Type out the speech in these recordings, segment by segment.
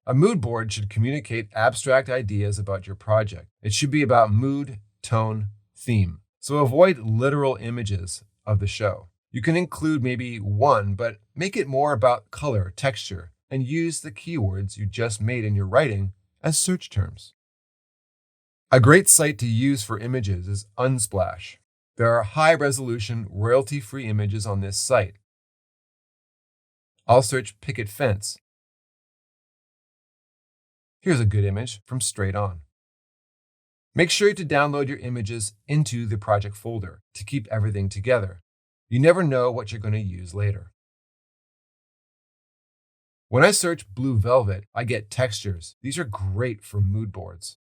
A mood board should communicate abstract ideas about your project. It should be about mood, tone, theme. So avoid literal images of the show. You can include maybe one, but make it more about color, texture, and use the keywords you just made in your writing as search terms. A great site to use for images is Unsplash. There are high-resolution, royalty-free images on this site. I'll search picket fence. Here's a good image from Straight On. Make sure to download your images into the project folder to keep everything together. You never know what you're going to use later. When I search blue velvet, I get textures. These are great for mood boards.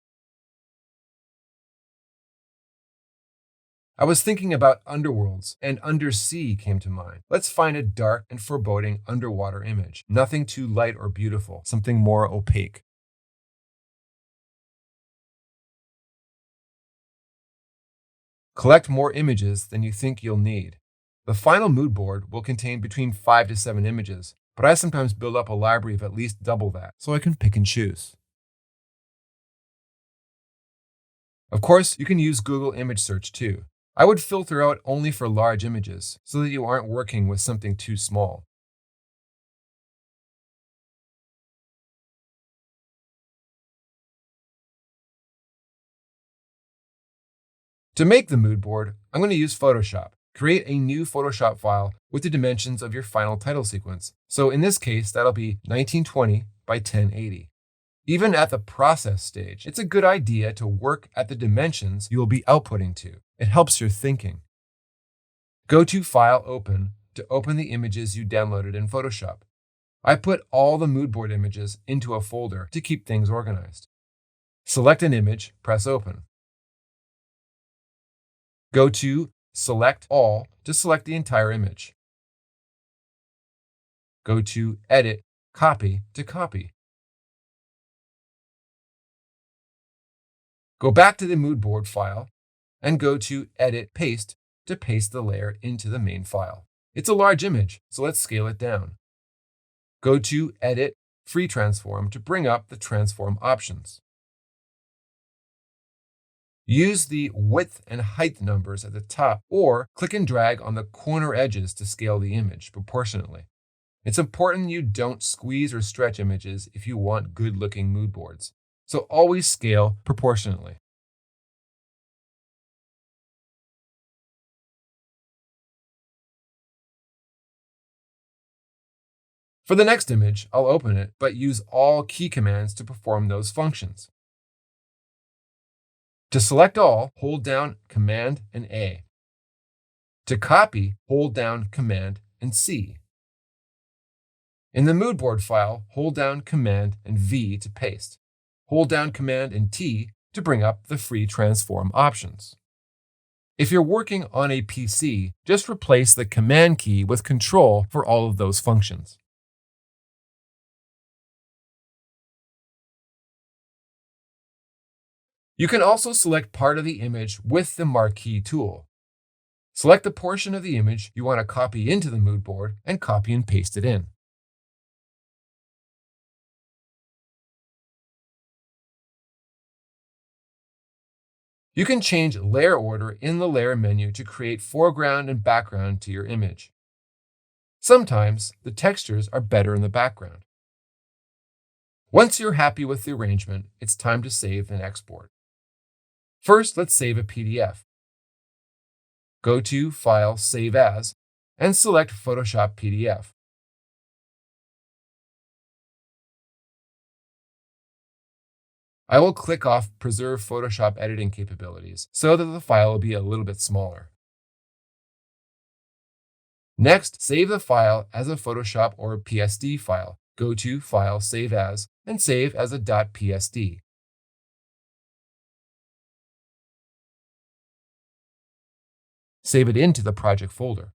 I was thinking about underworlds, and undersea came to mind. Let's find a dark and foreboding underwater image. Nothing too light or beautiful, something more opaque. Collect more images than you think you'll need. The final mood board will contain between 5 to 7 images, but I sometimes build up a library of at least double that, so I can pick and choose. Of course, you can use Google image search too. I would filter out only for large images so that you aren't working with something too small. To make the mood board, I'm going to use Photoshop. Create a new Photoshop file with the dimensions of your final title sequence. So in this case, that'll be 1920 by 1080. Even at the process stage, it's a good idea to work at the dimensions you will be outputting to. It helps your thinking. Go to File Open to open the images you downloaded in Photoshop. I put all the mood board images into a folder to keep things organized. Select an image, press Open. Go to Select All to select the entire image. Go to Edit, Copy to copy. Go back to the mood board file and go to Edit, Paste to paste the layer into the main file. It's a large image, so let's scale it down. Go to Edit, Free Transform to bring up the transform options. Use the width and height numbers at the top, or click and drag on the corner edges to scale the image proportionately. It's important you don't squeeze or stretch images if you want good-looking mood boards, so always scale proportionately. For the next image, I'll open it, but use all key commands to perform those functions. To select all, hold down Command and A. To copy, hold down Command and C. In the mood board file, hold down Command and V to paste. Hold down Command and T to bring up the free transform options. If you're working on a PC, just replace the Command key with Control for all of those functions. You can also select part of the image with the Marquee tool. Select the portion of the image you want to copy into the mood board and copy and paste it in. You can change layer order in the layer menu to create foreground and background to your image. Sometimes the textures are better in the background. Once you're happy with the arrangement, it's time to save and export. First, let's save a PDF. Go to File, Save As, and select Photoshop PDF. I will click off Preserve Photoshop Editing Capabilities so that the file will be a little bit smaller. Next, save the file as a Photoshop or a PSD file. Go to File, Save As, and save as a .psd. Save it into the project folder.